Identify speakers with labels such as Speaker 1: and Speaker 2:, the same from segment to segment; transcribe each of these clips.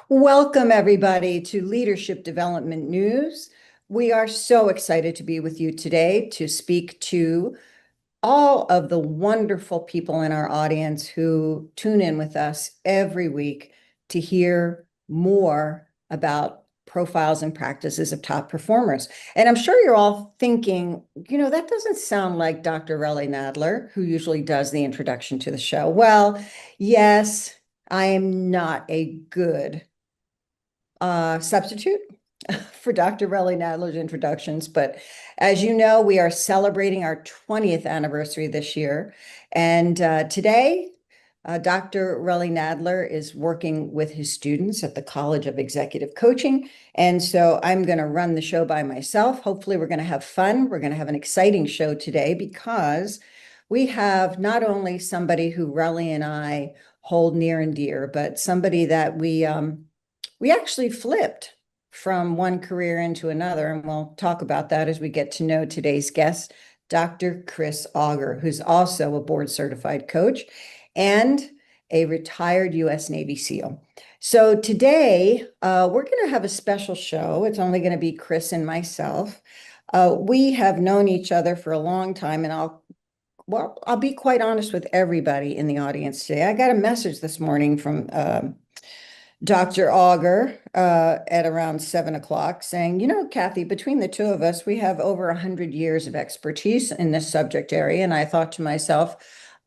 Speaker 1: Welcome, everybody, to Leadership Development News. We are so excited to be with you today to speak to all of the wonderful people in our audience who tune in with us every week to hear more about profiles and practices of top performers. And I'm sure you're all thinking, that doesn't sound like Dr. Relly Nadler, who usually does the introduction to the show. Well, yes, I am not a good substitute for Dr. Relly Nadler's introductions. But as you know, we are celebrating our 20th anniversary this year. And today, Dr. Relly Nadler is working with his students at the College of Executive Coaching. And so I'm going to run the show by myself. Hopefully, we're going to have fun. We're going to have an exciting show today because we have not only somebody who Relly and I hold near and dear, but somebody that we actually flipped from one career into another, and we'll talk about that as we get to know today's guest, Dr. Chris Auger, who's also a board certified coach and a retired U.S. Navy SEAL. So today, we're going to have a special show. It's only going to be Chris and myself. We have known each other for a long time, and I'll be quite honest with everybody in the audience today. I got a message this morning from Dr. Auger at around 7 o'clock saying, Kathy, between the two of us, we have over 100 years of expertise in this subject area. And I thought to myself,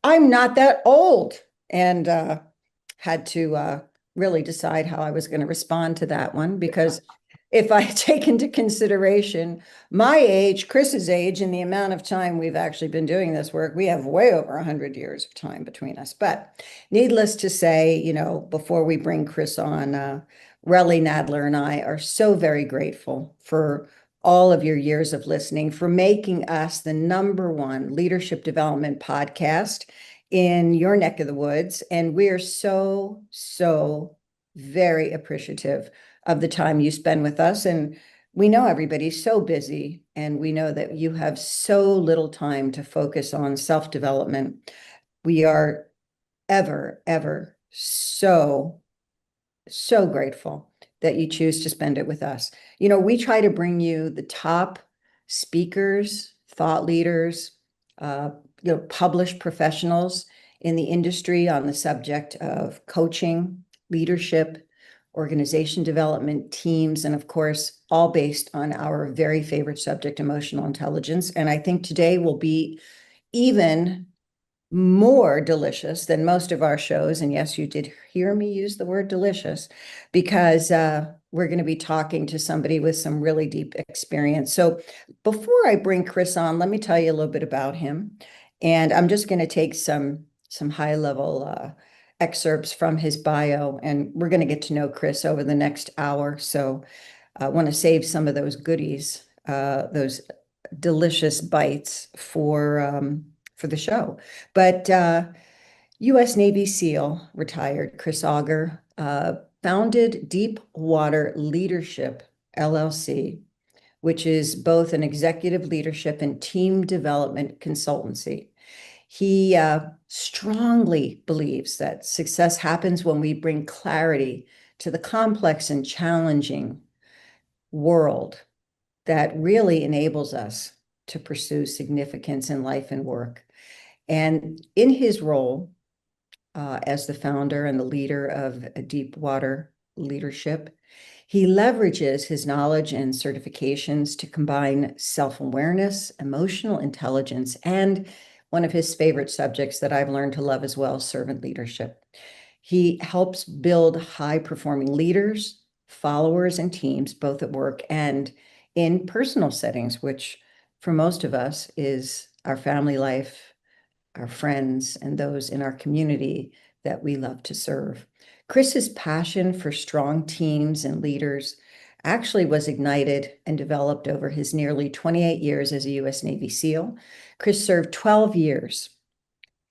Speaker 1: I'm not that old, and had to really decide how I was going to respond to that one, because if I take into consideration my age, Chris's age, and the amount of time we've actually been doing this work, we have way over 100 years of time between us. But needless to say, before we bring Chris on, Relly Nadler and I are so very grateful for all of your years of listening, for making us the #1 leadership development podcast in your neck of the woods. And we are so, so very appreciative of the time you spend with us. And we know everybody's so busy, and we know that you have so little time to focus on self-development. We are ever, ever so, so grateful that you choose to spend it with us. We try to bring you the top speakers, thought leaders, published professionals in the industry on the subject of coaching, leadership, organization development, teams, and of course, all based on our very favorite subject, emotional intelligence. And I think today will be even more delicious than most of our shows. And yes, you did hear me use the word delicious, because we're going to be talking to somebody with some really deep experience. So before I bring Chris on, let me tell you a little bit about him. And I'm just going to take some high level excerpts from his bio, and we're going to get to know Chris over the next hour. So I want to save some of those goodies, those delicious bites for the show. But U.S. Navy SEAL, retired Chris Auger, founded Deep Water Leadership, LLC, which is both an executive leadership and team development consultancy. He strongly believes that success happens when we bring clarity to the complex and challenging world that really enables us to pursue significance in life and work. And in his role as the founder and the leader of Deep Water Leadership, he leverages his knowledge and certifications to combine self-awareness, emotional intelligence, and one of his favorite subjects that I've learned to love as well, servant leadership. He helps build high-performing leaders, followers, and teams, both at work and in personal settings, which for most of us is our family life, our friends, and those in our community that we love to serve. Chris's passion for strong teams and leaders actually was ignited and developed over his nearly 28 years as a U.S. Navy SEAL. Chris served 12 years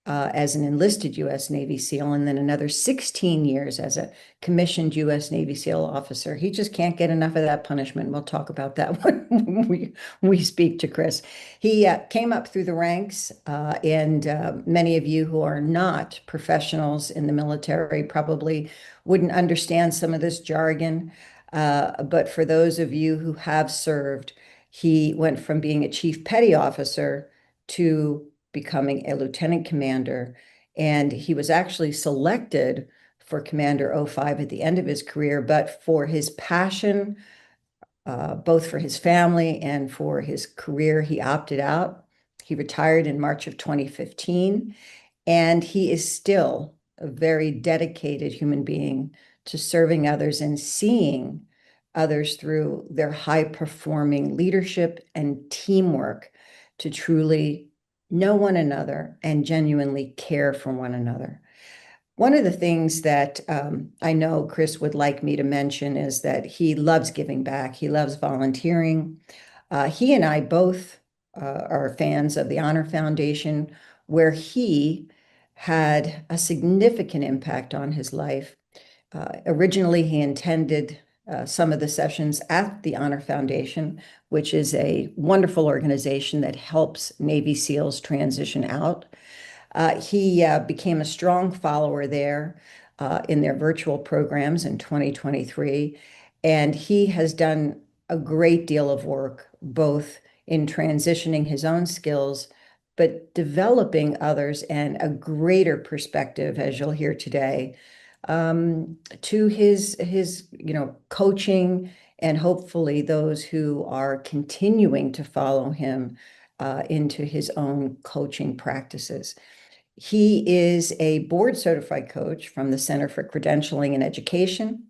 Speaker 1: as an enlisted U.S. Navy SEAL, and then another 16 years as a commissioned U.S. Navy SEAL officer. He just can't get enough of that punishment. We'll talk about that when we speak to Chris. He came up through the ranks, and many of you who are not professionals in the military probably wouldn't understand some of this jargon. But for those of you who have served, he went from being a chief petty officer to becoming a lieutenant commander. And he was actually selected for Commander '05 at the end of his career, but for his passion, both for his family and for his career, he opted out. He retired in March of 2015, and he is still a very dedicated human being to serving others and seeing others through their high performing leadership and teamwork to truly know one another and genuinely care for one another. One of the things that I know Chris would like me to mention is that he loves giving back. He loves volunteering. He and I both are fans of the Honor Foundation, where he had a significant impact on his life. Originally, he intended some of the sessions at the Honor Foundation, which is a wonderful organization that helps Navy SEALs transition out. He became a strong follower there in their virtual programs in 2023, and he has done a great deal of work both in transitioning his own skills, but developing others and a greater perspective, as you'll hear today, to his coaching and hopefully those who are continuing to follow him into his own coaching practices. He is a board certified coach from the Center for Credentialing and Education.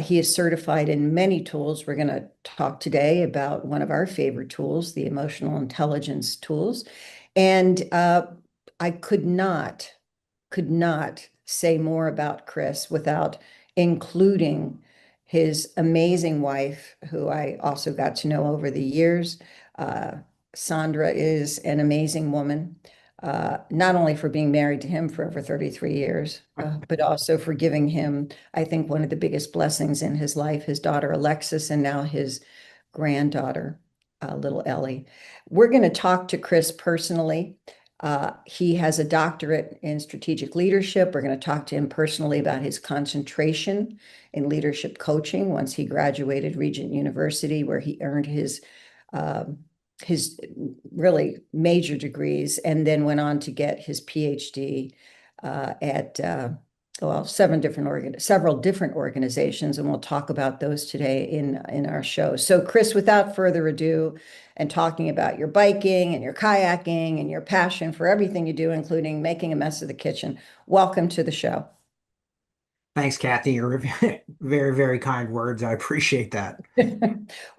Speaker 1: He is certified in many tools. We're going to talk today about one of our favorite tools, the emotional intelligence tools. And I could not say more about Chris without including his amazing wife, who I also got to know over the years. Sandra is an amazing woman, not only for being married to him for over 33 years, but also for giving him, I think, one of the biggest blessings in his life, his daughter Alexis, and now his granddaughter, little Ellie. We're going to talk to Chris personally. He has a doctorate in strategic leadership. We're going to talk to him personally about his concentration in leadership coaching once he graduated Regent University, where he earned his really major degrees and then went on to get his PhD at well, several different organizations, and we'll talk about those today in our show. So, Chris, without further ado, and talking about your biking and your kayaking and your passion for everything you do, including making a mess of the kitchen, welcome to the show.
Speaker 2: Thanks, Kathy. Your very, very kind words. I appreciate that.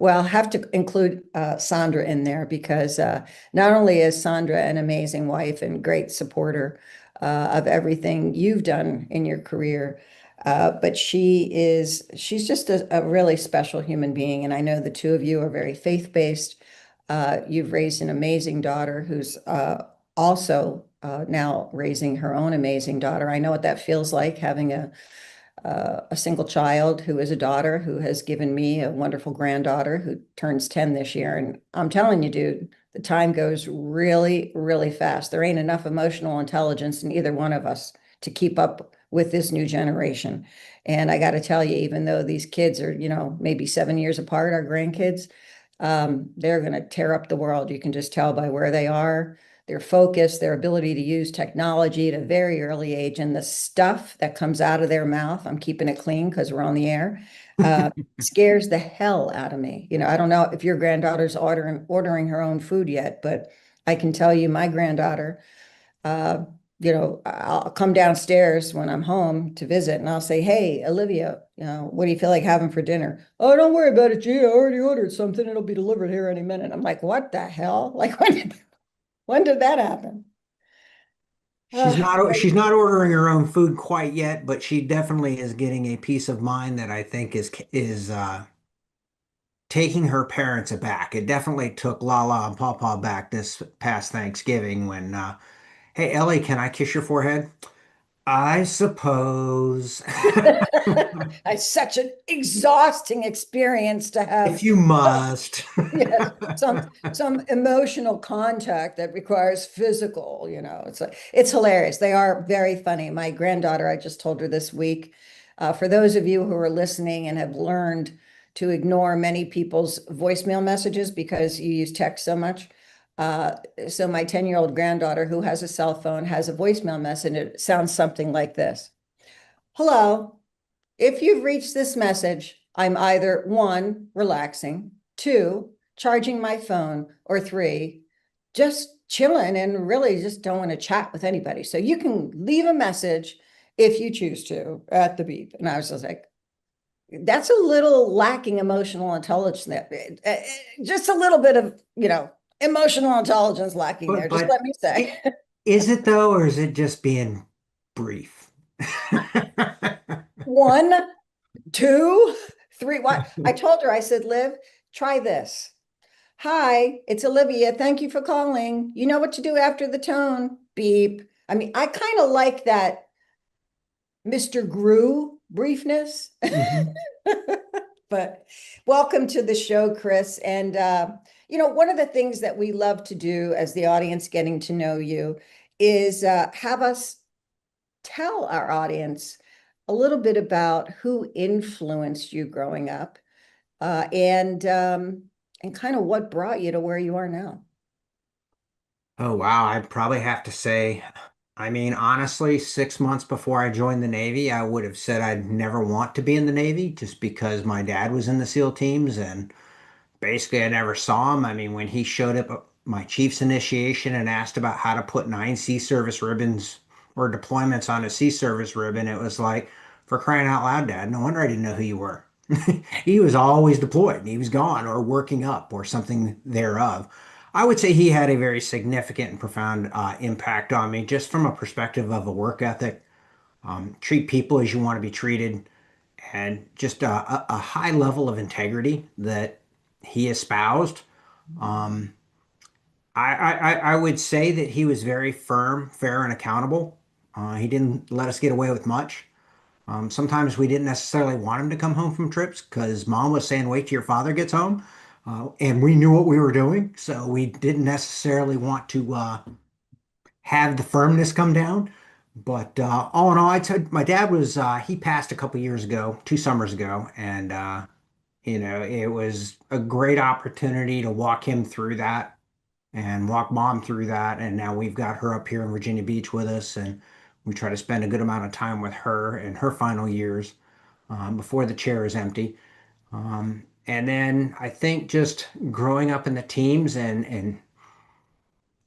Speaker 1: Well, I have to include Sandra in there because not only is Sandra an amazing wife and great supporter of everything you've done in your career, but she's just a really special human being. And I know the two of you are very faith-based. You've raised an amazing daughter who's also now raising her own amazing daughter. I know what that feels like, having a single child who is a daughter who has given me a wonderful granddaughter who turns 10 this year. And I'm telling you, dude, the time goes really, really fast. There ain't enough emotional intelligence in either one of us to keep up with this new generation. And I got to tell you, even though these kids are, maybe 7 years apart, our grandkids, they're going to tear up the world. You can just tell by where they are, their focus, their ability to use technology at a very early age, and the stuff that comes out of their mouth. I'm keeping it clean because we're on the air. Scares the hell out of me. I don't know if your granddaughter's ordering her own food yet, but I can tell you my granddaughter, I'll come downstairs when I'm home to visit and I'll say, "Hey, Olivia, what do you feel like having for dinner?" "Oh, don't worry about it, G. I already ordered something. It'll be delivered here any minute." I'm like, what the hell? Like, when did that happen?
Speaker 2: She's not ordering her own food quite yet, but she definitely is getting a peace of mind that I think is taking her parents aback. It definitely took Lala and Pawpaw back this past Thanksgiving when Hey, Ellie, can I kiss your forehead? I suppose.
Speaker 1: It's such an exhausting experience to have.
Speaker 2: If you must.
Speaker 1: Yes, some emotional contact that requires physical, it's like it's hilarious. They are very funny. My granddaughter, I just told her this week, for those of you who are listening and have learned to ignore many people's voicemail messages because you use text so much. Uh, so my 10-year-old granddaughter who has a cell phone has a voicemail message and it sounds something like this. Hello. If you've reached this message, I'm either one, relaxing, two, charging my phone, or three, just chilling and really just don't want to chat with anybody. So you can leave a message if you choose to at the beep. And I was just like, that's a little lacking emotional intelligence there. Just a little bit of, emotional intelligence lacking
Speaker 2: But
Speaker 1: there. Just let me say.
Speaker 2: it, is it though, or is it just being brief?
Speaker 1: One, two, three. What? I told her, I said, Liv, try this. Hi, it's Olivia. Thank you for calling. You know what to do after the tone. Beep. I mean, I kind of like that Mr. Gru briefness.
Speaker 2: Mhm.
Speaker 1: But welcome to the show, Chris. And one of the things that we love to do as the audience getting to know you is have us tell our audience a little bit about who influenced you growing up, and kind of what brought you to where you are now.
Speaker 2: Oh, wow. I'd probably have to say, I mean, honestly, 6 months before I joined the Navy, I would have said I'd never want to be in the Navy just because my dad was in the SEAL teams and basically I never saw him. I mean, when he showed up at my chief's initiation and asked about how to put 9 sea service ribbons or deployments on a sea service ribbon, it was like, for crying out loud, Dad, no wonder I didn't know who you were. He was always deployed. He was gone or working up or something thereof. I would say he had a very significant and profound impact on me, just from a perspective of a work ethic. Treat people as you want to be treated, and just a high level of integrity that he espoused. Um, I would say that he was very firm, fair, and accountable. He didn't let us get away with much. Sometimes we didn't necessarily want him to come home from trips because mom was saying, wait till your father gets home. And we knew what we were doing. So we didn't necessarily want to have the firmness come down. But all in all, my dad was, he passed a couple years ago, 2 summers ago. And, it was a great opportunity to walk him through that and walk mom through that. And now we've got her up here in Virginia Beach with us. And we try to spend a good amount of time with her in her final years before the chair is empty. And then I think just growing up in the teams and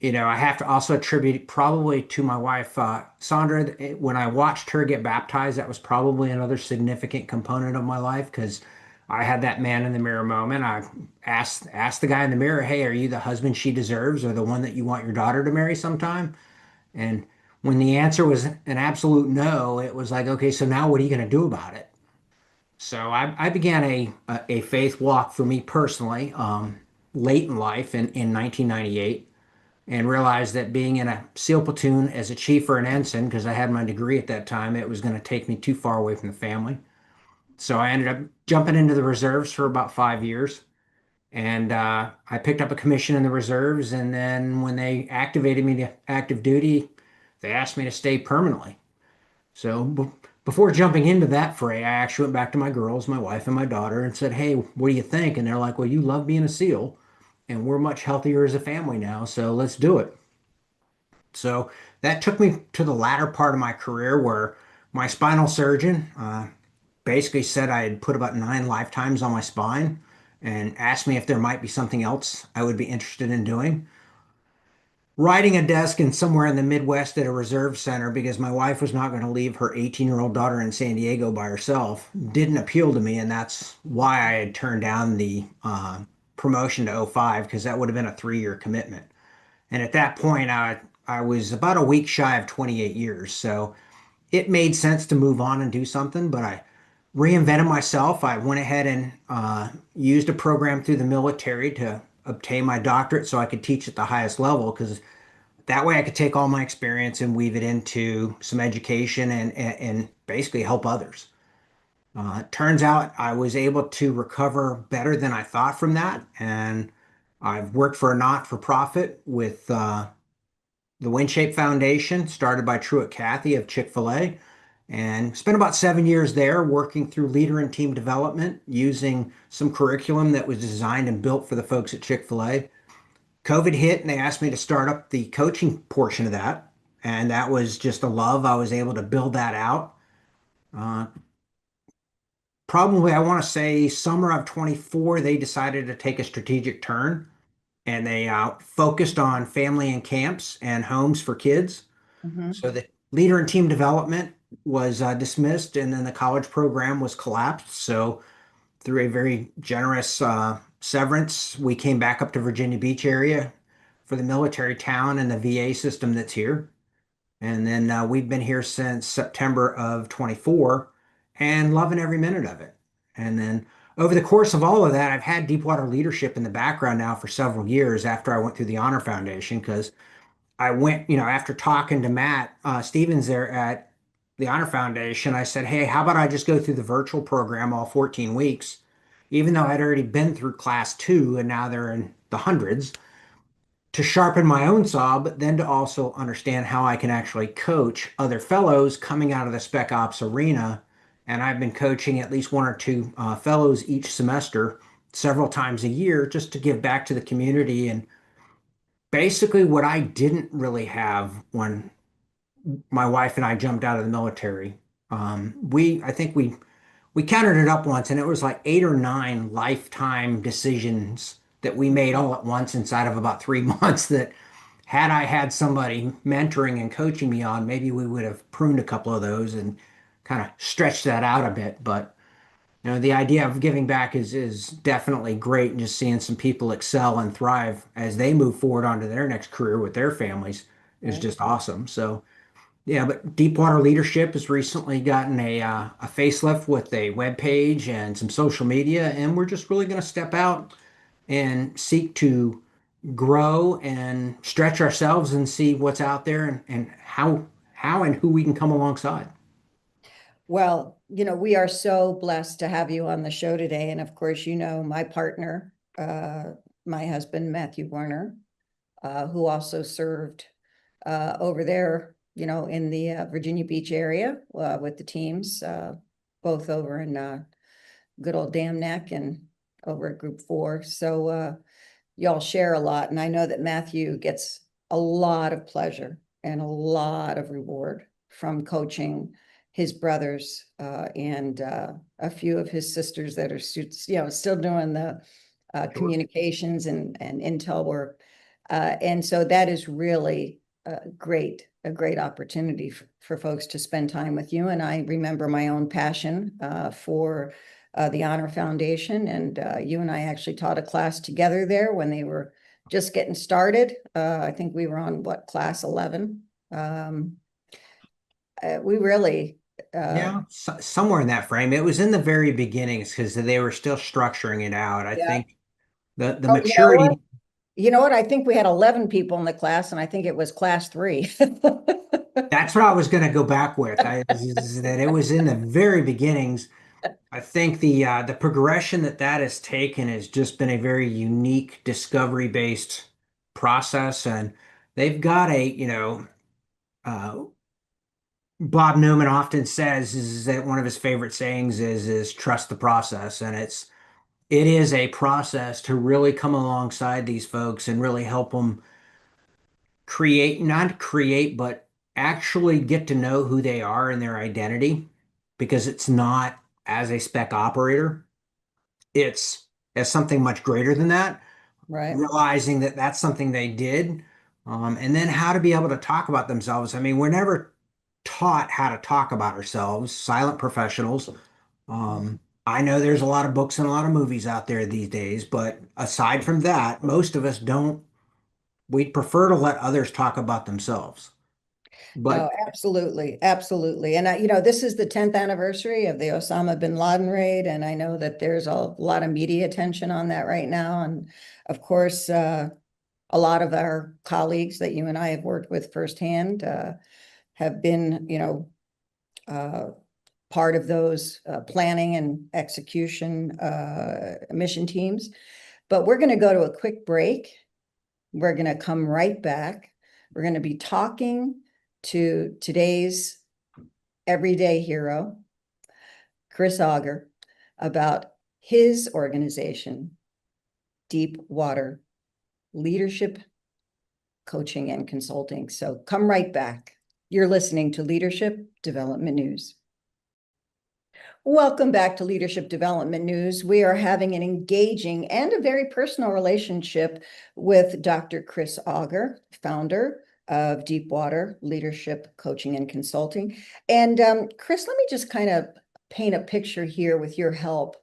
Speaker 2: I have to also attribute it probably to my wife, Sandra. When I watched her get baptized, that was probably another significant component of my life because I had that man in the mirror moment. I asked the guy in the mirror, "Hey, are you the husband she deserves, or the one that you want your daughter to marry sometime?" And when the answer was an absolute no, it was like, okay, so now what are you going to do about it? So I began a faith walk for me personally, late in life in 1998, and realized that being in a SEAL platoon as a chief or an ensign, because I had my degree at that time, it was going to take me too far away from the family. So I ended up jumping into the reserves for about 5 years. And I picked up a commission in the reserves. And then when they activated me to active duty, they asked me to stay permanently. So before jumping into that fray, I actually went back to my girls, my wife, and my daughter and said, "Hey, what do you think?" And they're like, "Well, you love being a SEAL, and we're much healthier as a family now. So let's do it." So that took me to the latter part of my career where my spinal surgeon basically said I had put about 9 lifetimes on my spine and asked me if there might be something else I would be interested in doing. Riding a desk in somewhere in the Midwest at a reserve center because my wife was not going to leave her 18-year-old daughter in San Diego by herself didn't appeal to me. And that's why I had turned down the promotion to '05 because that would have been a 3-year commitment. And at that point, I was about a week shy of 28 years. So it made sense to move on and do something, but I reinvented myself. I went ahead and used a program through the military to obtain my doctorate so I could teach at the highest level because that way I could take all my experience and weave it into some education and basically help others. It turns out I was able to recover better than I thought from that. And I've worked for a not-for-profit with the WinShape Foundation, started by Truett Cathy of Chick-fil-A, and spent about 7 years there working through leader and team development using some curriculum that was designed and built for the folks at Chick-fil-A. COVID hit and they asked me to start up the coaching portion of that. And that was just a love. I was able to build that out. Uh, Probably, I want to say summer of 24, they decided to take a strategic turn and they focused on family and camps and homes for kids.
Speaker 1: Mhm.
Speaker 2: So the leader and team development was dismissed, and then the college program was collapsed. So through a very generous severance, we came back up to Virginia Beach area for the military town and the VA system that's here. And then we've been here since September of 24 and loving every minute of it. And then over the course of all of that, I've had Deepwater leadership in the background now for several years after I went through the Honor Foundation because I went, after talking to Matt Stevens there at the Honor Foundation, I said, hey, how about I just go through the virtual program all 14 weeks, even though I'd already been through class two and now they're in the hundreds, to sharpen my own saw, but then to also understand how I can actually coach other fellows coming out of the spec ops arena. And I've been coaching at least one or two fellows each semester, several times a year, just to give back to the community and basically what I didn't really have when my wife and I jumped out of the military. I think we counted it up once, and it was like 8 or 9 lifetime decisions that we made all at once inside of about 3 months. That had I had somebody mentoring and coaching me on, maybe we would have pruned a couple of those and kind of stretched that out a bit. But the idea of giving back is definitely great, and just seeing some people excel and thrive as they move forward onto their next career with their families is
Speaker 1: Right.
Speaker 2: just awesome. So yeah, but Deepwater Leadership has recently gotten a facelift with a web page and some social media, and we're just really going to step out and seek to grow and stretch ourselves and see what's out there and how and who we can come alongside.
Speaker 1: Well, we are so blessed to have you on the show today. And of course, my partner, my husband, Matthew Warner, who also served over there, in the Virginia Beach area with the teams, both over in good old Dam Neck and over at Group 4. So y'all share a lot. And I know that Matthew gets a lot of pleasure and a lot of reward from coaching his brothers and a few of his sisters that are still doing the
Speaker 2: Sure.
Speaker 1: communications and intel work. And so that is really a great opportunity for folks to spend time with you. And I remember my own passion for the Honor Foundation. And you and I actually taught a class together there when they were just getting started. I think we were on class 11. We really,
Speaker 2: Yeah, somewhere in that frame. It was in the very beginnings because they were still structuring it out. I
Speaker 1: yeah.
Speaker 2: think the
Speaker 1: Oh, you know what?
Speaker 2: maturity.
Speaker 1: I think we had 11 people in the class, and I think it was class 3.
Speaker 2: That's what I was going to go back with. Is that it was in the very beginnings. I think the progression that has taken has just been a very unique discovery based process, and they've got uh, Bob Newman often says is that one of his favorite sayings is trust the process, and it is a process to really come alongside these folks and really help them create, not create, but actually get to know who they are and their identity, because it's not as a spec operator. It's as something much greater than that,
Speaker 1: Right.
Speaker 2: realizing that that's something they did, and then how to be able to talk about themselves. I mean, we're never taught how to talk about ourselves, silent professionals. I know there's a lot of books and a lot of movies out there these days, but aside from that, most of us don't. We'd prefer to let others talk about themselves.
Speaker 1: No,
Speaker 2: But
Speaker 1: absolutely, absolutely. And this is the 10th anniversary of the Osama bin Laden raid, and I know that there's a lot of media attention on that right now. And of course, a lot of our colleagues that you and I have worked with firsthand have been, uh, part of those planning and execution mission teams. But we're going to go to a quick break. We're going to come right back. We're going to be talking to today's everyday hero, Chris Auger, about his organization, Deep Water Leadership Coaching and Consulting. So come right back. You're listening to Leadership Development News. Welcome back to Leadership Development News. We are having an engaging and a very personal relationship with Dr. Chris Auger, founder of Deepwater Leadership Coaching and Consulting. And Chris, let me just kind of paint a picture here with your help.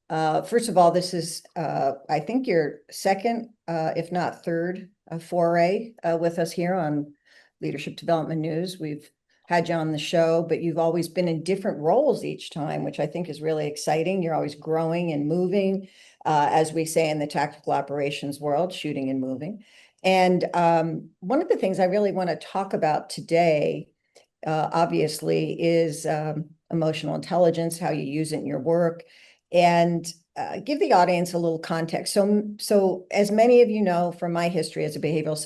Speaker 1: First of all, this is, I think, your second, if not third, foray with us here on Leadership Development News. We've had you on the show, but you've always been in different roles each time, which I think is really exciting. You're always growing and moving, as we say in the tactical operations world, shooting and moving. And one of the things I really want to talk about today, obviously, is emotional intelligence, how you use it in your work, and give the audience a little context. So as many of you know from my history as a behavioral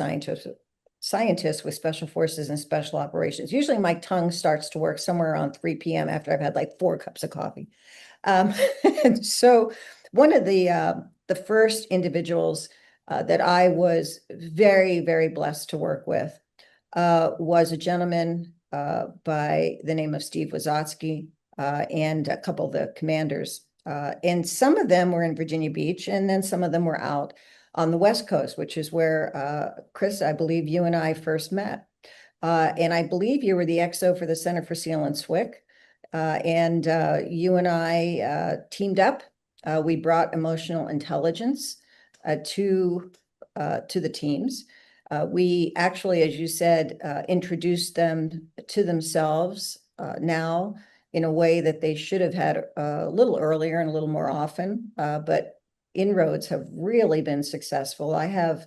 Speaker 1: scientist with special forces and special operations, usually my tongue starts to work somewhere around 3 p.m. after I've had like 4 cups of coffee. And so one of the first individuals that I was very, very blessed to work with was a gentleman by the name of Steve Wazotsky and a couple of the commanders. And some of them were in Virginia Beach, and then some of them were out on the West Coast, which is where, Chris, I believe you and I first met. And I believe you were the XO for the Center for SEAL and SWCC. And you and I teamed up. We brought emotional intelligence to the teams. We actually, as you said, introduced them to themselves now in a way that they should have had a little earlier and a little more often. But inroads have really been successful. I have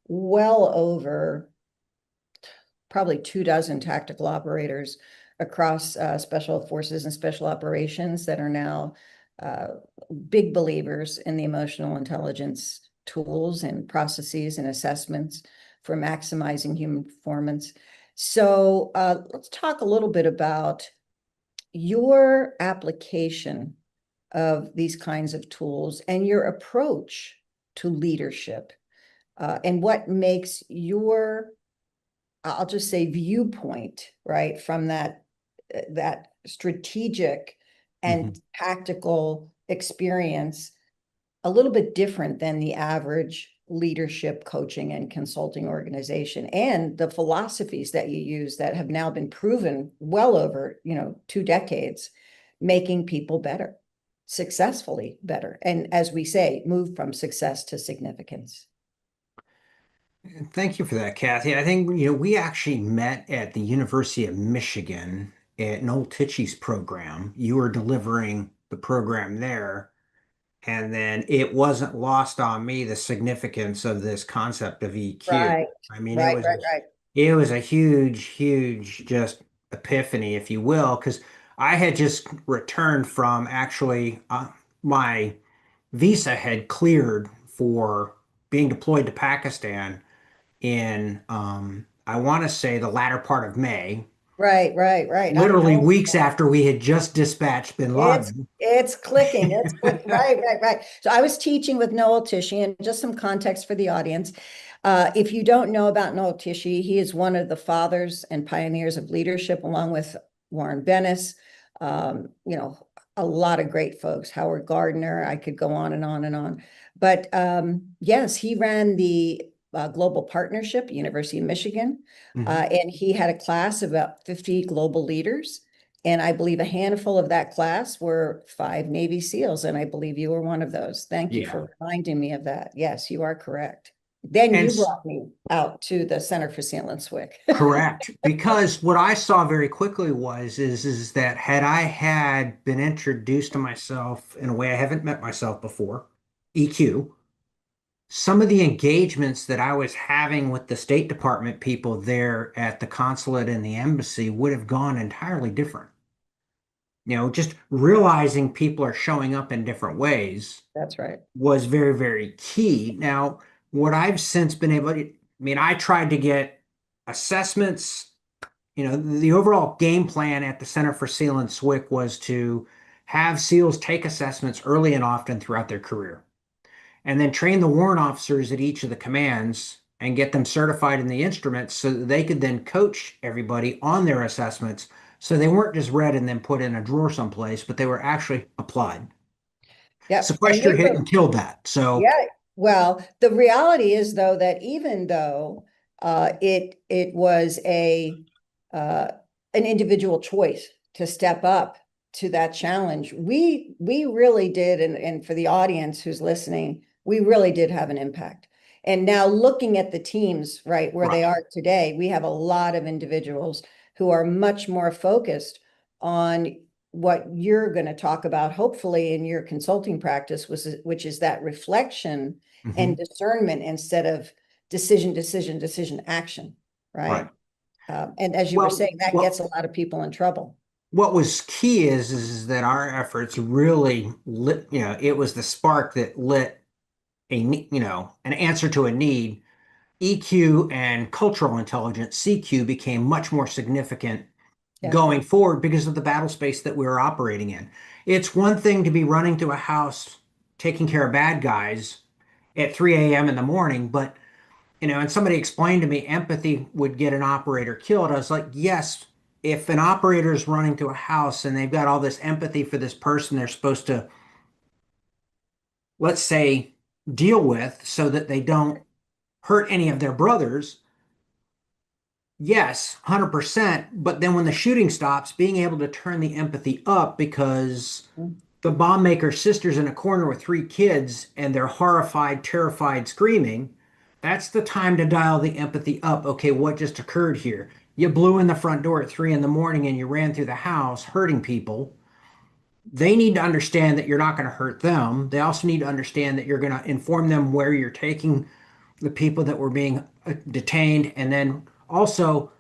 Speaker 1: well over probably 24 tactical operators across special forces and special operations that are now big believers in the emotional intelligence tools and processes and assessments for maximizing human performance. So let's talk a little bit about your application of these kinds of tools and your approach to leadership, and what makes your, I'll just say, viewpoint, right, from that strategic and tactical experience a little bit different than the average leadership coaching and consulting organization, and the philosophies that you use that have now been proven well over 2 decades, making people better, successfully better, and as we say, move from success to significance.
Speaker 2: Thank you for that, Kathy. I think, we actually met at the University of Michigan at Noel Tichy's program. You were delivering the program there, and then it wasn't lost on me the significance of this concept of EQ.
Speaker 1: Right,
Speaker 2: I mean,
Speaker 1: right, right, right.
Speaker 2: it was a huge, huge just epiphany, if you will, because I had just returned from actually my visa had cleared for being deployed to Pakistan in I want to say the latter part of May,
Speaker 1: Right, right, right. I
Speaker 2: literally
Speaker 1: know.
Speaker 2: weeks after we had just dispatched bin
Speaker 1: It's
Speaker 2: Laden.
Speaker 1: it's clicking. It's clicking. Right, right, right. So I was teaching with Noel Tishy, and just some context for the audience. If you don't know about Noel Tishy, he is one of the fathers and pioneers of leadership, along with Warren Bennis. A lot of great folks. Howard Gardner. I could go on and on and on. But yes, he ran the Global Partnership, University of Michigan,
Speaker 2: Mhm.
Speaker 1: and he had a class of about 50 global leaders. And I believe a handful of that class were 5 Navy SEALs, and I believe you were one of those. Thank you
Speaker 2: Yeah.
Speaker 1: for reminding me of that. Yes, you are correct. Then
Speaker 2: And
Speaker 1: you brought me out to the Center for SEAL and SWCC.
Speaker 2: correct, because what I saw very quickly is that had I had been introduced to myself in a way I haven't met myself before, EQ, some of the engagements that I was having with the State Department people there at the consulate and the embassy would have gone entirely different. Just realizing people are showing up in different ways
Speaker 1: That's right.
Speaker 2: was very, very key. Now, what I've since been able to, I mean, I tried to get assessments, the overall game plan at the Center for SEAL and SWCC was to have SEALs take assessments early and often throughout their career, and then train the warrant officers at each of the commands and get them certified in the instruments so that they could then coach everybody on their assessments so they weren't just read and then put in a drawer someplace, but they were actually applied.
Speaker 1: Yep. And
Speaker 2: Sequester hit and killed that. So,
Speaker 1: yeah, well, the reality is though that even though it was a uh, an individual choice to step up to that challenge, we really did, and for the audience who's listening, we really did have an impact. And now looking at the teams, right, where they
Speaker 2: right,
Speaker 1: are today, we have a lot of individuals who are much more focused on what you're going to talk about, hopefully in your consulting practice, which is that reflection and
Speaker 2: hmm,
Speaker 1: discernment instead of decision, action,
Speaker 2: right.
Speaker 1: right? And as you were
Speaker 2: Well,
Speaker 1: saying, that gets a lot of people in trouble.
Speaker 2: what was key is that our efforts really lit, it was the spark that lit an answer to a need. EQ and cultural intelligence, CQ, became much more significant
Speaker 1: Yeah.
Speaker 2: going forward because of the battle space that we were operating in. It's one thing to be running through a house taking care of bad guys at 3 a.m. in the morning, but and somebody explained to me empathy would get an operator killed. I was like, yes, if an operator is running through a house and they've got all this empathy for this person they're supposed to, let's say, deal with so that they don't hurt any of their brothers, yes, 100%. But then when the shooting stops, being able to turn the empathy up because the bomb maker's sister's in a corner with three kids and they're horrified, terrified, screaming. That's the time to dial the empathy up. Okay, what just occurred here? You blew in the front door at 3 in the morning and you ran through the house hurting people. They need to understand that you're not going to hurt them. They also need to understand that you're going to inform them where you're taking the people that were being detained. And then also,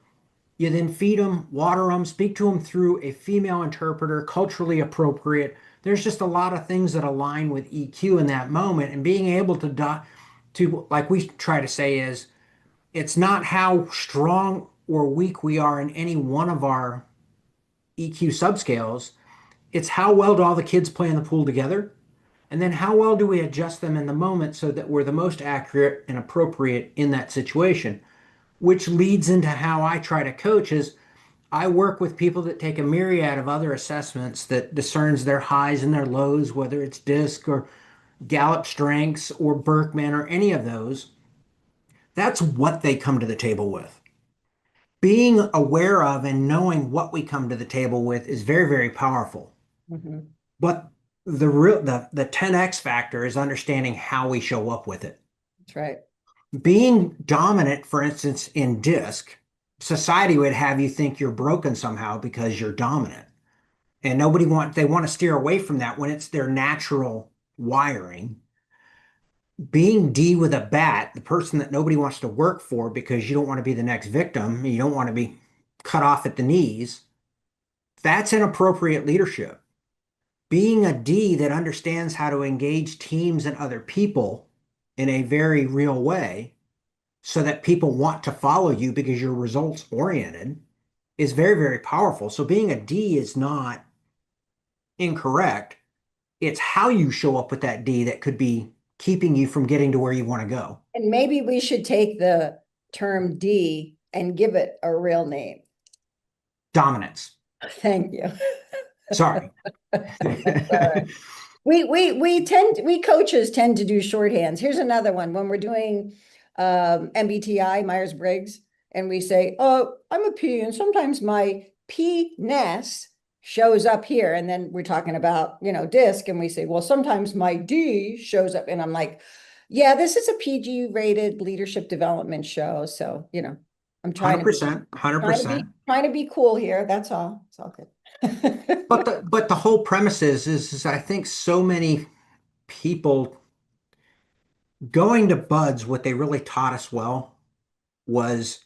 Speaker 2: you then feed them, water them, speak to them through a female interpreter, culturally appropriate. There's just a lot of things that align with EQ in that moment, and being able to like we try to say is it's not how strong or weak we are in any one of our EQ subscales. It's how well do all the kids play in the pool together, and then how well do we adjust them in the moment so that we're the most accurate and appropriate in that situation, which leads into how I try to coach is I work with people that take a myriad of other assessments that discerns their highs and their lows, whether it's DISC or Gallup strengths or Berkman or any of those. That's what they come to the table with. Being aware of and knowing what we come to the table with is very, very powerful.
Speaker 1: Mhm.
Speaker 2: But the 10x factor is understanding how we show up with it.
Speaker 1: That's right.
Speaker 2: Being dominant, for instance, in DISC, society would have you think you're broken somehow because you're dominant. And they want to steer away from that when it's their natural wiring. Being D with a bat, the person that nobody wants to work for because you don't want to be the next victim, you don't want to be cut off at the knees, that's inappropriate leadership. Being a D that understands how to engage teams and other people in a very real way so that people want to follow you because you're results oriented is very, very powerful. So being a D is not incorrect. It's how you show up with that D that could be keeping you from getting to where you want to go.
Speaker 1: And maybe we should take the term D and give it a real name.
Speaker 2: Dominance.
Speaker 1: Thank you.
Speaker 2: Sorry.
Speaker 1: We coaches tend to do shorthands. Here's another one. When we're doing MBTI, Myers-Briggs, and we say, oh, I'm a P, and sometimes my P-ness shows up here. And then we're talking about, DISC, and we say, well, sometimes my D shows up. And I'm like, yeah, this is a PG rated leadership development show. So, I'm trying to be
Speaker 2: 100%, 100%.
Speaker 1: trying to be cool here. That's all. It's all good.
Speaker 2: But the whole premise is I think so many people going to Buds, what they really taught us well was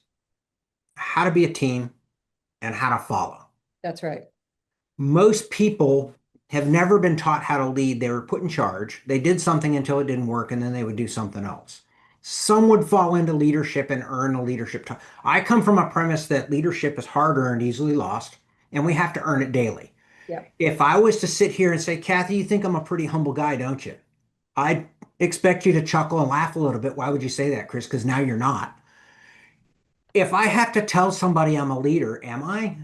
Speaker 2: how to be a team and how to follow.
Speaker 1: That's right.
Speaker 2: Most people have never been taught how to lead. They were put in charge. They did something until it didn't work, and then they would do something else. Some would fall into leadership and earn a leadership. I come from a premise that leadership is hard earned, easily lost, and we have to earn it daily.
Speaker 1: Yeah.
Speaker 2: If I was to sit here and say, Kathy, you think I'm a pretty humble guy, don't you? I'd expect you to chuckle and laugh a little bit. Why would you say that, Chris? Because now you're not. If I have to tell somebody I'm a leader, am I?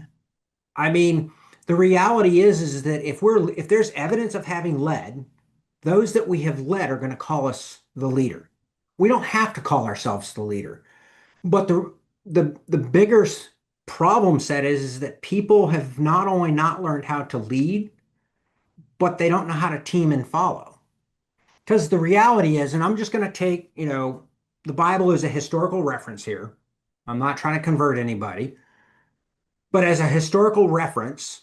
Speaker 2: I mean, the reality is that if there's evidence of having led, those that we have led are going to call us the leader. We don't have to call ourselves the leader. But the bigger problem set is that people have not only not learned how to lead, but they don't know how to team and follow. Because the reality is, and I'm just going to take, the Bible is a historical reference here. I'm not trying to convert anybody, but as a historical reference,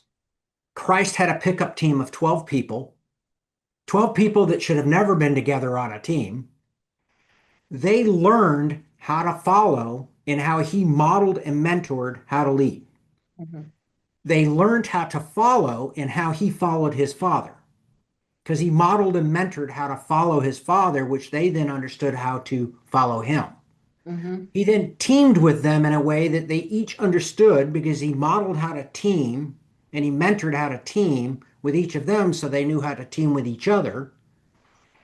Speaker 2: Christ had a pickup team of 12 people that should have never been together on a team. They learned how to follow and how he modeled and mentored how to lead.
Speaker 1: Mhm.
Speaker 2: They learned how to follow and how he followed his father because he modeled and mentored how to follow his father, which they then understood how to follow him.
Speaker 1: Mhm.
Speaker 2: He then teamed with them in a way that they each understood because he modeled how to team and he mentored how to team with each of them so they knew how to team with each other.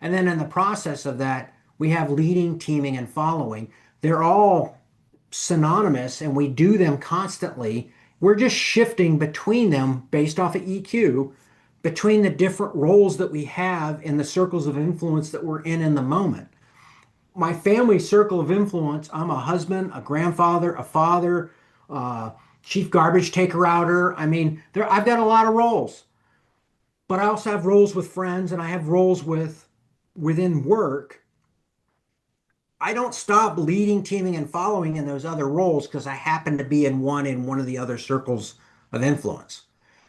Speaker 2: And then in the process of that, we have leading, teaming, and following. They're all synonymous and we do them constantly. We're just shifting between them based off of EQ, between the different roles that we have in the circles of influence that we're in the moment. My family circle of influence, I'm a husband, a grandfather, a father, uh, chief garbage taker outer. I mean, I've got a lot of roles, but I also have roles with friends and I have roles within work. I don't stop leading, teaming, and following in those other roles because I happen to be in one of the other circles of influence.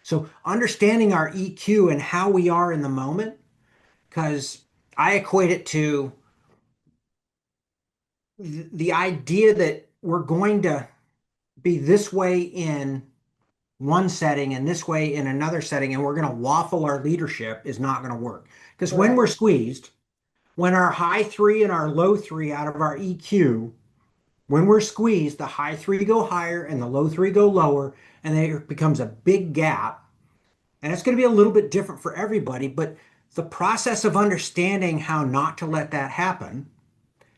Speaker 2: So understanding our EQ and how we are in the moment, because I equate it to the idea that we're going to be this way in one setting and this way in another setting, and we're going to waffle our leadership is not going to work. Because when we're
Speaker 1: Correct.
Speaker 2: squeezed, when our high three and our low three out of our EQ, when we're squeezed, the high three go higher and the low three go lower, and there becomes a big gap. And it's going to be a little bit different for everybody, but the process of understanding how not to let that happen,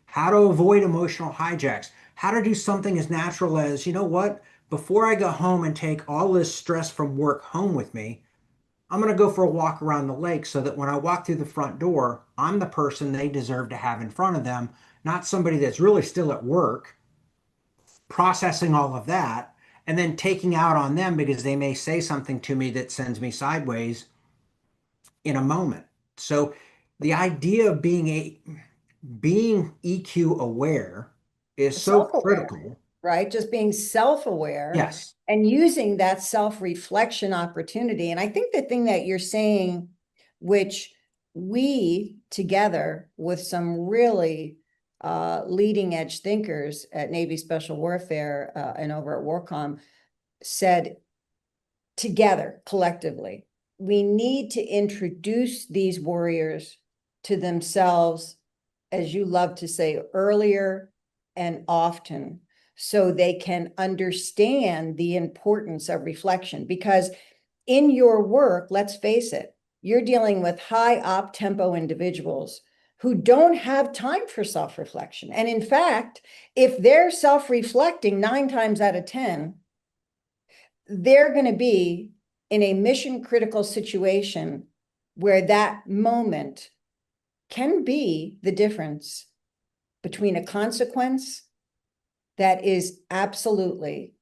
Speaker 2: how to avoid emotional hijacks, how to do something as natural as, you know what, before I go home and take all this stress from work home with me, I'm going to go for a walk around the lake so that when I walk through the front door, I'm the person they deserve to have in front of them, not somebody that's really still at work processing all of that and then taking out on them because they may say something to me that sends me sideways in a moment. So the idea of being EQ aware is so
Speaker 1: Self-aware,
Speaker 2: critical.
Speaker 1: right? Just being self-aware
Speaker 2: Yes.
Speaker 1: and using that self-reflection opportunity. And I think the thing that you're saying, which we together with some really leading edge thinkers at Navy Special Warfare and over at Warcom said together collectively, we need to introduce these warriors to themselves, as you love to say, earlier and often, so they can understand the importance of reflection. Because in your work, let's face it, you're dealing with high op tempo individuals who don't have time for self-reflection. And in fact, if they're self-reflecting 9 times out of 10, they're going to be in a mission critical situation where that moment can be the difference between a consequence that is absolutely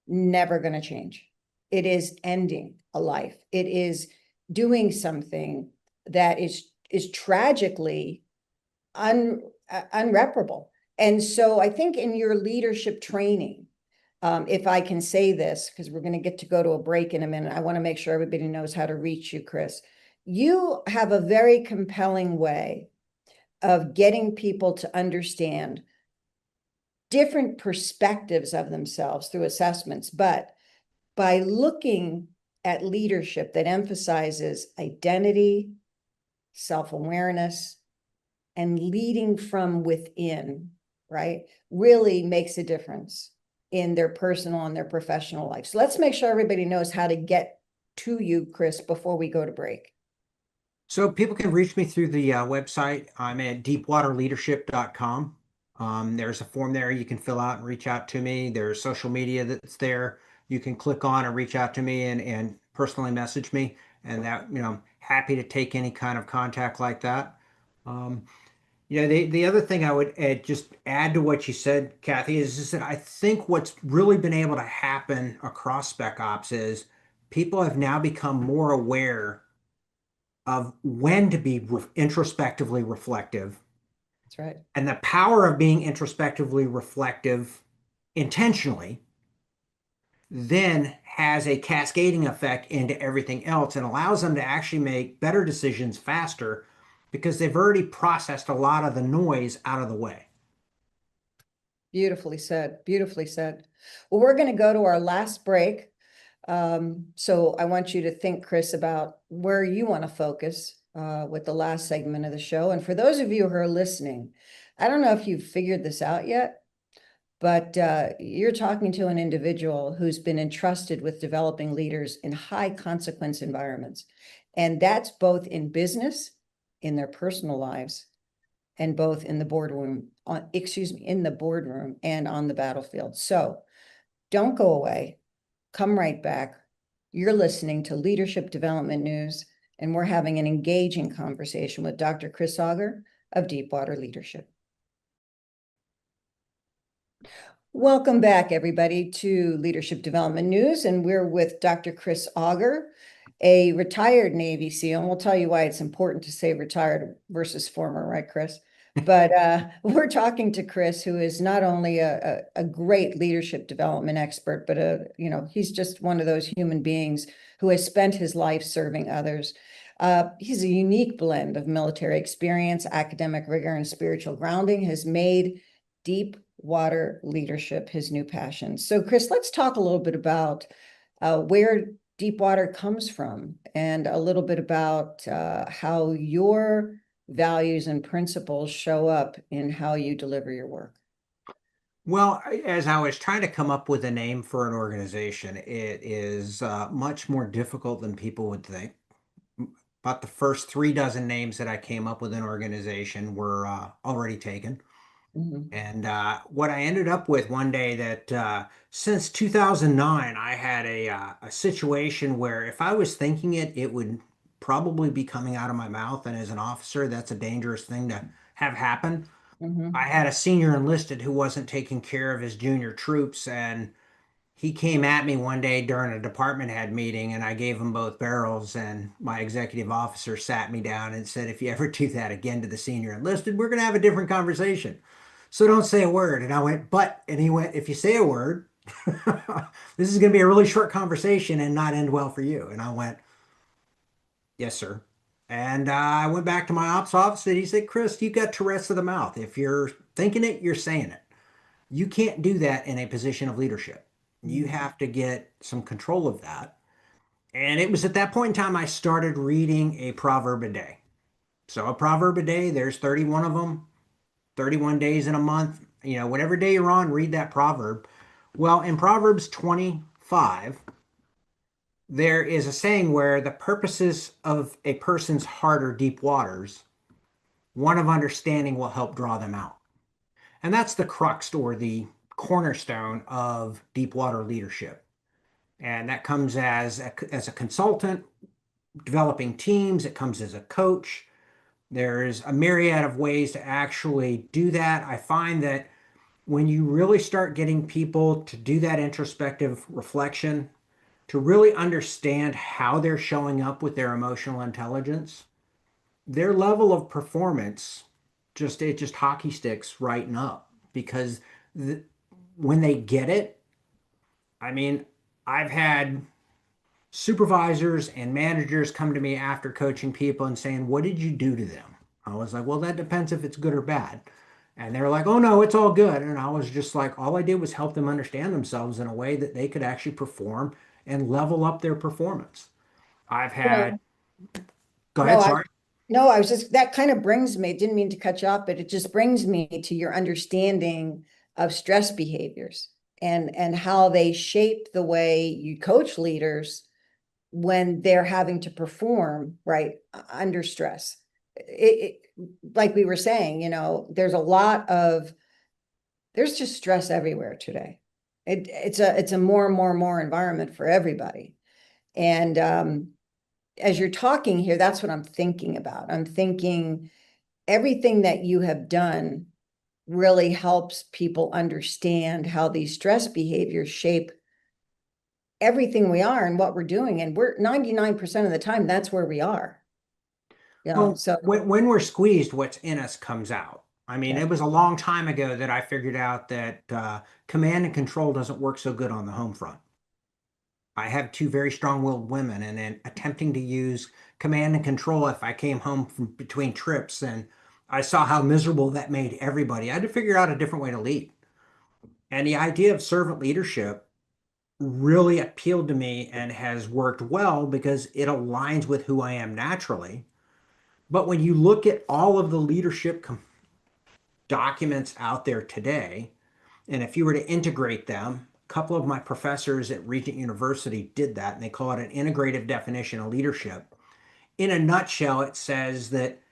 Speaker 1: never going to change. It is ending a life. It is doing something that is tragically unreparable. And so I think in your leadership training, if I can say this, because we're going to get to go to a break in a minute, I want to make sure everybody knows how to reach you, Chris. You have a very compelling way of getting people to understand different perspectives of themselves through assessments, but by looking at leadership that emphasizes identity, self-awareness, and leading from within, right, really makes a difference in their personal and their professional life. So let's make sure everybody knows how to get to you, Chris, before we go to break.
Speaker 2: So people can reach me through the website. I'm at deepwaterleadership.com. There's a form there you can fill out and reach out to me. There's social media that's there. You can click on and reach out to me and personally message me. And that, happy to take any kind of contact like that. Um, the other thing I would just add to what you said, Kathy, is that I think what's really been able to happen across Spec Ops is people have now become more aware of when to be introspectively reflective
Speaker 1: That's right.
Speaker 2: and the power of being introspectively reflective intentionally then has a cascading effect into everything else and allows them to actually make better decisions faster because they've already processed a lot of the noise out of the way.
Speaker 1: Beautifully said. Beautifully said. Well, we're going to go to our last break. So I want you to think, Chris, about where you want to focus with the last segment of the show. And for those of you who are listening, I don't know if you've figured this out yet, but you're talking to an individual who's been entrusted with developing leaders in high consequence environments. And that's both in business, in their personal lives, and both in the boardroom, in the boardroom and on the battlefield. So don't go away. Come right back. You're listening to Leadership Development News, and we're having an engaging conversation with Dr. Chris Auger of Deepwater Leadership. Welcome back, everybody, to Leadership Development News, and we're with Dr. Chris Auger, a retired Navy SEAL, and we'll tell you why it's important to say retired versus former, right, Chris? But we're talking to Chris, who is not only a great leadership development expert, but he's just one of those human beings who has spent his life serving others. He's a unique blend of military experience, academic rigor, and spiritual grounding has made deep water leadership his new passion. So, Chris, let's talk a little bit about where deep water comes from and a little bit about how your values and principles show up in how you deliver your work.
Speaker 2: Well, as I was trying to come up with a name for an organization, it is much more difficult than people would think. About the first 3 dozen names that I came up with an organization were already taken.
Speaker 1: Mhm.
Speaker 2: And what I ended up with one day that since 2009, I had a situation where if I was thinking it, it would probably be coming out of my mouth. And as an officer, that's a dangerous thing to have happen. I
Speaker 1: Mhm.
Speaker 2: had a senior enlisted who wasn't taking care of his junior troops, and he came at me one day during a department head meeting, and I gave him both barrels. And my executive officer sat me down and said, "If you ever do that again to the senior enlisted, we're going to have a different conversation. So don't say a word." And I went, "But," and he went, "If you say a word, this is going to be a really short conversation and not end well for you." And I went, "Yes, sir." And I went back to my ops office and he said, "Chris, you got Tourette's of the mouth. If you're thinking it, you're saying it. You can't do that in a position of leadership. You
Speaker 1: Mhm.
Speaker 2: have to get some control of that." And it was at that point in time I started reading a proverb a day. So a proverb a day, there's 31 of them, 31 days in a month. Whatever day you're on, read that proverb. Well, in Proverbs 25, there is a saying where the purposes of a person's heart are deep waters. One of understanding will help draw them out. And that's the crux or the cornerstone of deep water leadership. And that comes as a consultant, developing teams, it comes as a coach. There's a myriad of ways to actually do that. I find that when you really start getting people to do that introspective reflection, to really understand how they're showing up with their emotional intelligence, their level of performance just hockey sticks right and up because the, when they get it, I mean, I've had supervisors and managers come to me after coaching people and saying, "What did you do to them?" I was like, well, that depends if it's good or bad. And they were like, oh no, it's all good. And I was just like, all I did was help them understand themselves in a way that they could actually perform and level up their performance. I've had,
Speaker 1: No,
Speaker 2: go
Speaker 1: no,
Speaker 2: ahead, sorry.
Speaker 1: I was just, that kind of brings me, didn't mean to cut you off, but it just brings me to your understanding of stress behaviors and how they shape the way you coach leaders when they're having to perform, right, under stress. Like we were saying, there's just stress everywhere today. It's a more and more and more environment for everybody. And as you're talking here, that's what I'm thinking about. I'm thinking everything that you have done really helps people understand how these stress behaviors shape everything we are and what we're doing. And we're 99% of the time, that's where we are.
Speaker 2: Well,
Speaker 1: So
Speaker 2: when we're squeezed, what's in us comes out. I mean,
Speaker 1: yeah.
Speaker 2: it was a long time ago that I figured out that command and control doesn't work so good on the home front. I have two very strong-willed women, and in attempting to use command and control, if I came home from between trips and I saw how miserable that made everybody, I had to figure out a different way to lead. And the idea of servant leadership really appealed to me and has worked well because it aligns with who I am naturally. But when you look at all of the leadership documents out there today, and if you were to integrate them, a couple of my professors at Regent University did that, and they call it an integrative definition of leadership. In a nutshell, it says that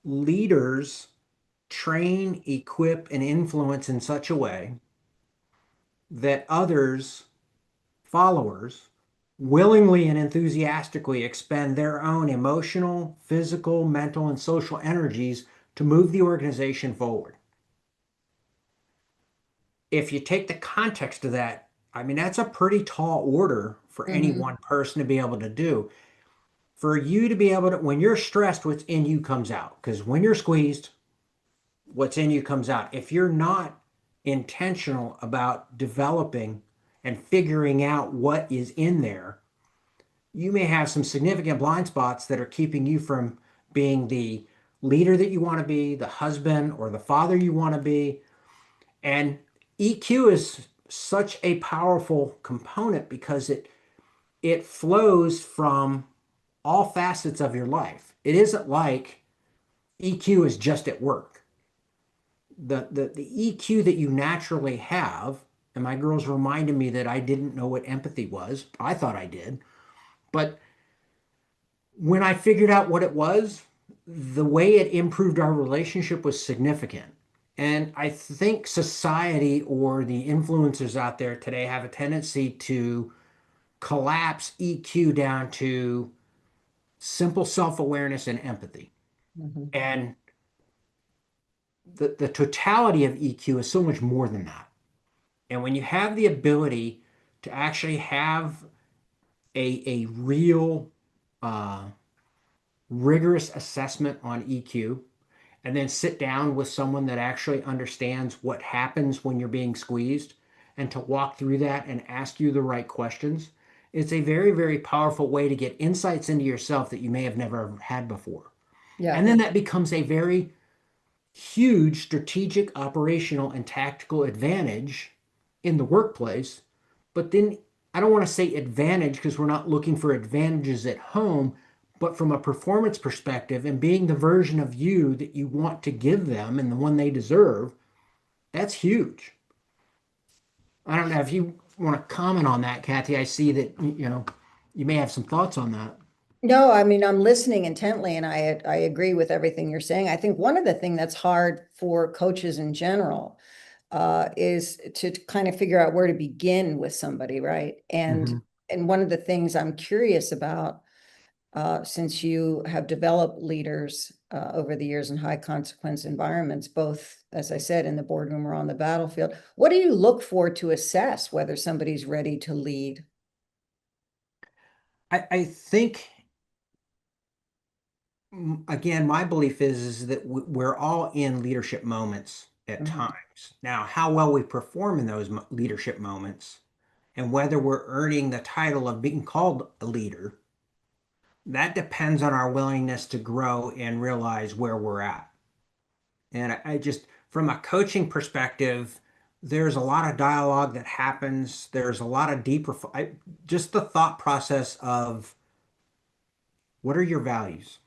Speaker 2: leaders train, equip, and influence in such a way that others, followers, willingly and enthusiastically expend their own emotional, physical, mental, and social energies to move the organization forward. If you take the context of that, I mean, that's a pretty tall order for any
Speaker 1: Mhm.
Speaker 2: one person to be able to do. For you to be able to, when you're stressed, what's in you comes out. Because when you're squeezed, what's in you comes out. If you're not intentional about developing and figuring out what is in there, you may have some significant blind spots that are keeping you from being the leader that you want to be, the husband or the father you want to be. And EQ is such a powerful component because it flows from all facets of your life. It isn't like EQ is just at work. The EQ that you naturally have, and my girls reminded me that I didn't know what empathy was. I thought I did. But when I figured out what it was, the way it improved our relationship was significant. And I think society or the influencers out there today have a tendency to collapse EQ down to simple self-awareness and empathy.
Speaker 1: Mhm.
Speaker 2: And the totality of EQ is so much more than that. And when you have the ability to actually have a real uh, rigorous assessment on EQ, and then sit down with someone that actually understands what happens when you're being squeezed and to walk through that and ask you the right questions, it's a very, very powerful way to get insights into yourself that you may have never had before.
Speaker 1: Yeah.
Speaker 2: And then that becomes a very huge strategic, operational, and tactical advantage in the workplace. But then I don't want to say advantage because we're not looking for advantages at home, but from a performance perspective and being the version of you that you want to give them and the one they deserve, that's huge. I don't know if you want to comment on that, Kathy. I see that you may have some thoughts on that.
Speaker 1: No, I mean, I'm listening intently and I agree with everything you're saying. I think one of the things that's hard for coaches in general is to kind of figure out where to begin with somebody, right?
Speaker 2: Mhm.
Speaker 1: And one of the things I'm curious about, since you have developed leaders over the years in high consequence environments, both, as I said, in the boardroom or on the battlefield, what do you look for to assess whether somebody's ready to lead?
Speaker 2: I think again, my belief is that we're all in leadership moments at
Speaker 1: Mhm.
Speaker 2: times. Now, how well we perform in those leadership moments and whether we're earning the title of being called a leader that depends on our willingness to grow and realize where we're at. And I just, from a coaching perspective, there's a lot of dialogue that happens. There's a lot of deeper, just the thought process of what are your values?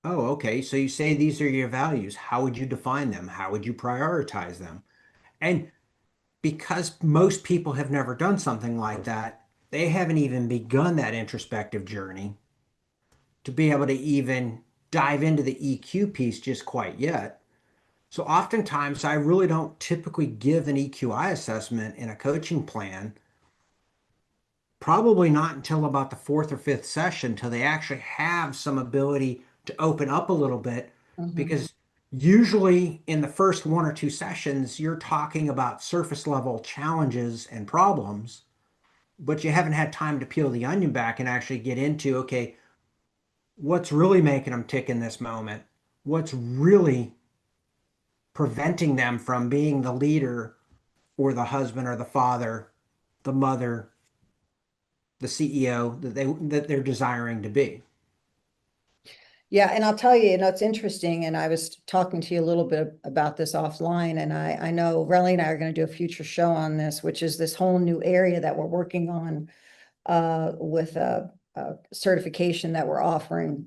Speaker 2: Oh, okay. So you say these are your values. How would you define them? How would you prioritize them? And because most people have never done something like that, they haven't even begun that introspective journey to be able to even dive into the EQ piece just quite yet. So oftentimes, I really don't typically give an EQI assessment in a coaching plan, probably not until about the fourth or fifth session, till they actually have some ability to open up a little bit.
Speaker 1: Mhm.
Speaker 2: Because usually in the first one or two sessions, you're talking about surface level challenges and problems, but you haven't had time to peel the onion back and actually get into, okay, what's really making them tick in this moment? What's really preventing them from being the leader or the husband or the father, the mother, the CEO that they're desiring to be.
Speaker 1: Yeah, and I'll tell you, it's interesting, and I was talking to you a little bit about this offline, and I know Relly and I are going to do a future show on this, which is this whole new area that we're working on with a certification that we're offering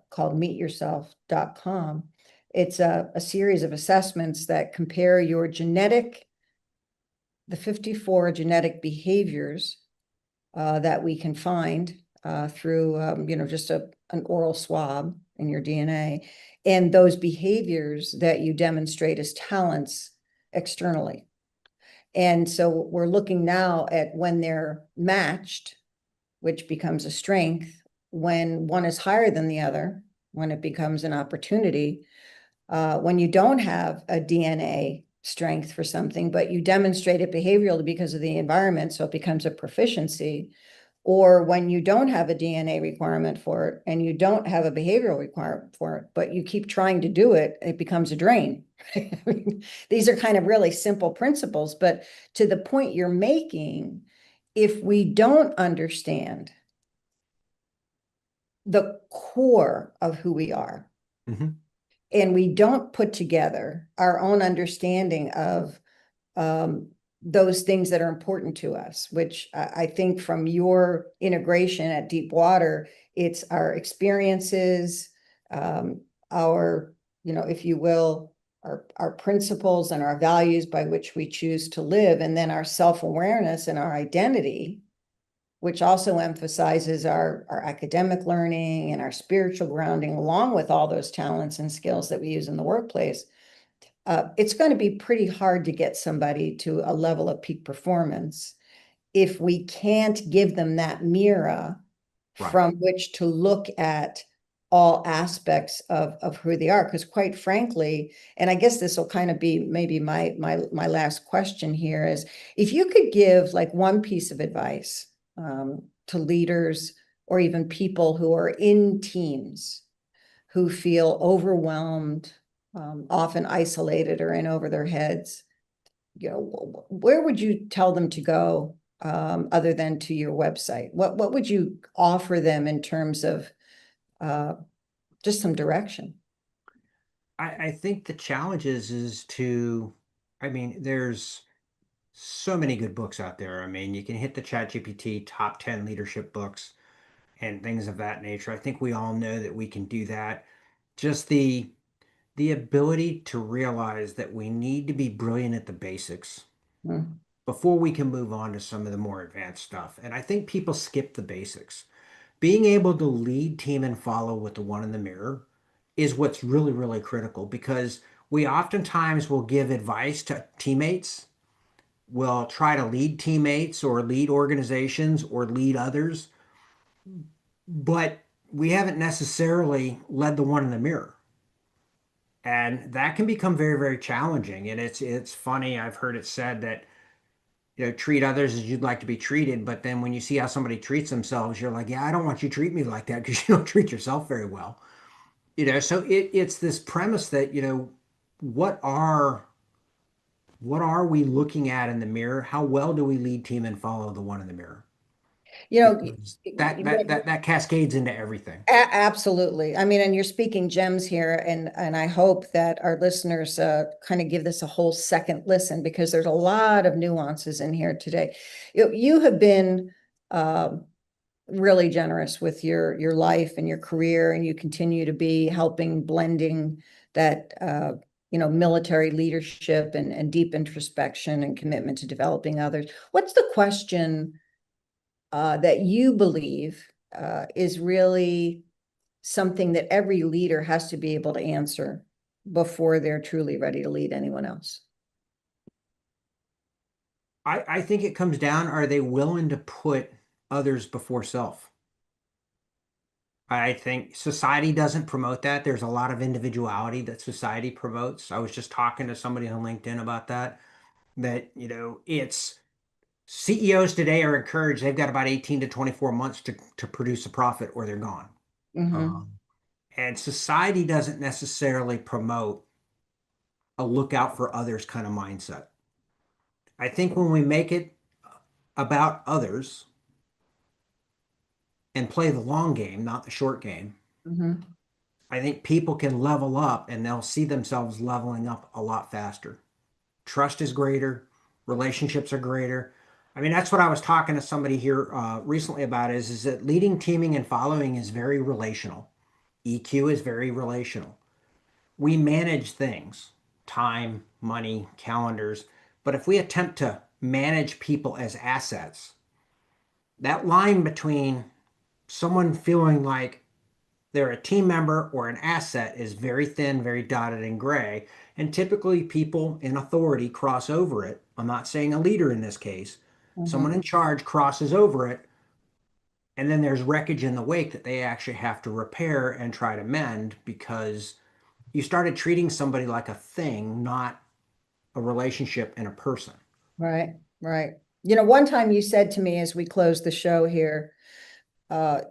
Speaker 1: called meetyourself.com. It's a series of assessments that compare the 54 genetic behaviors that we can find through, just an oral swab in your DNA, and those behaviors that you demonstrate as talents externally. And so we're looking now at when they're matched, which becomes a strength, when one is higher than the other, when it becomes an opportunity, when you don't have a DNA strength for something, but you demonstrate it behaviorally because of the environment, so it becomes a proficiency, or when you don't have a DNA requirement for it and you don't have a behavioral requirement for it, but you keep trying to do it, it becomes a drain. I mean, these are kind of really simple principles, but to the point you're making, if we don't understand the core of who we are,
Speaker 2: Mhm.
Speaker 1: and we don't put together our own understanding of um, those things that are important to us, which I think from your integration at Deep Water, it's our experiences, our, if you will, our principles and our values by which we choose to live, and then our self-awareness and our identity, which also emphasizes our academic learning and our spiritual grounding, along with all those talents and skills that we use in the workplace. It's going to be pretty hard to get somebody to a level of peak performance if we can't give them that mirror
Speaker 2: Right.
Speaker 1: from which to look at all aspects of who they are. Because quite frankly, and I guess this will kind of be maybe my last question here is, if you could give like one piece of advice to leaders or even people who are in teams who feel overwhelmed, often isolated or in over their heads, where would you tell them to go other than to your website? What would you offer them in terms of uh, just some direction?
Speaker 2: I think the challenge is to, I mean, there's so many good books out there. I mean, you can hit the ChatGPT top 10 leadership books and things of that nature. I think we all know that we can do that. Just the ability to realize that we need to be brilliant at the basics
Speaker 1: Mm.
Speaker 2: before we can move on to some of the more advanced stuff. And I think people skip the basics. Being able to lead, team, and follow with the one in the mirror is what's really, really critical because we oftentimes will give advice to teammates. We'll try to lead teammates or lead organizations or lead others, but we haven't necessarily led the one in the mirror. And that can become very, very challenging. And it's funny, I've heard it said that treat others as you'd like to be treated. But then when you see how somebody treats themselves, you're like, yeah, I don't want you to treat me like that because you don't treat yourself very well. So it's this premise that, what are what are we looking at in the mirror? How well do we lead team and follow the one in the mirror?
Speaker 1: You know,
Speaker 2: because that cascades into everything.
Speaker 1: Absolutely. I mean, and you're speaking gems here, and I hope that our listeners kind of give this a whole second listen because there's a lot of nuances in here today. You have been uh, really generous with your life and your career, and you continue to be helping blending that military leadership and deep introspection and commitment to developing others. What's the question that you believe is really something that every leader has to be able to answer before they're truly ready to lead anyone else?
Speaker 2: I think it comes down, are they willing to put others before self? I think society doesn't promote that. There's a lot of individuality that society promotes. I was just talking to somebody on LinkedIn about that, it's CEOs today are encouraged, they've got about 18 to 24 months to produce a profit or they're gone.
Speaker 1: Mm-hmm.
Speaker 2: Um, and society doesn't necessarily promote a look out for others kind of mindset. I think when we make it about others and play the long game, not the short game,
Speaker 1: Mm-hmm.
Speaker 2: I think people can level up and they'll see themselves leveling up a lot faster. Trust is greater, relationships are greater. I mean, that's what I was talking to somebody here recently about is that leading, teaming, and following is very relational. EQ is very relational. We manage things, time, money, calendars, but if we attempt to manage people as assets, that line between someone feeling like they're a team member or an asset is very thin, very dotted and gray. And typically people in authority cross over it. I'm not saying a leader in this case. Someone
Speaker 1: Mm-hmm.
Speaker 2: in charge crosses over it. And then there's wreckage in the wake that they actually have to repair and try to mend because you started treating somebody like a thing, not a relationship and a person.
Speaker 1: Right, right. One time you said to me as we closed the show here,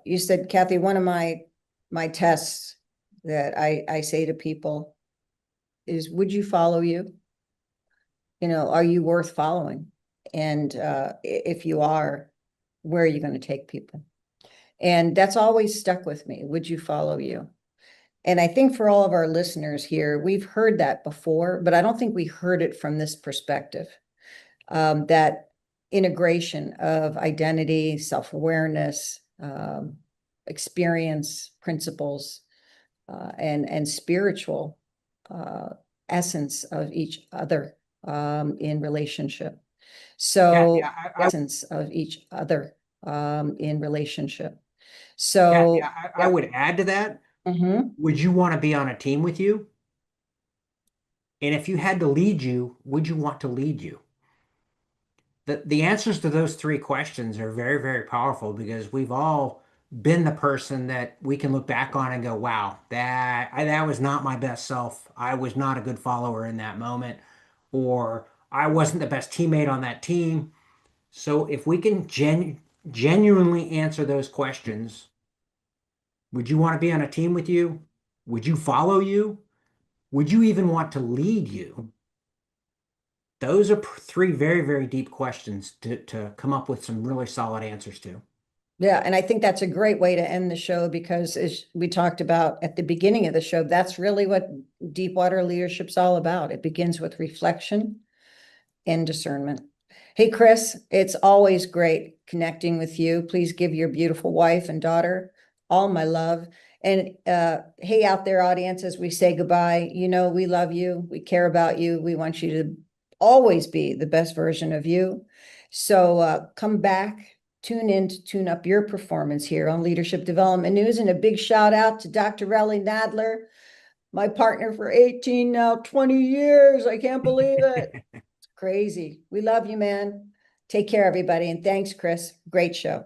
Speaker 1: you said, Kathy, one of my tests that I say to people is, would you follow you? Are you worth following? And if you are, where are you going to take people? And that's always stuck with me. Would you follow you? And I think for all of our listeners here, we've heard that before, but I don't think we heard it from this perspective. That integration of identity, self-awareness, experience, principles, and spiritual uh, essence of each other in relationship.
Speaker 2: Kathy,
Speaker 1: So, essence of each other in relationship.
Speaker 2: Kathy,
Speaker 1: So,
Speaker 2: I would add to that.
Speaker 1: mhm.
Speaker 2: Would you want to be on a team with you? And if you had to lead you, would you want to lead you? The answers to those three questions are very, very powerful because we've all been the person that we can look back on and go, wow, that was not my best self. I was not a good follower in that moment, or I wasn't the best teammate on that team. So if we can genuinely answer those questions, would you want to be on a team with you? Would you follow you? Would you even want to lead you? Those are three very, very deep questions to come up with some really solid answers to.
Speaker 1: Yeah, and I think that's a great way to end the show because as we talked about at the beginning of the show, that's really what deep water leadership's all about. It begins with reflection and discernment. Hey, Chris, it's always great connecting with you. Please give your beautiful wife and daughter all my love. And hey, out there, audience, as we say goodbye, we love you. We care about you. We want you to always be the best version of you. So come back, tune in to tune up your performance here on Leadership Development News. And a big shout out to Dr. Relly Nadler, my partner for 18, now 20 years. I can't believe it. Crazy. We love you, man. Take care, everybody. And thanks, Chris. Great show.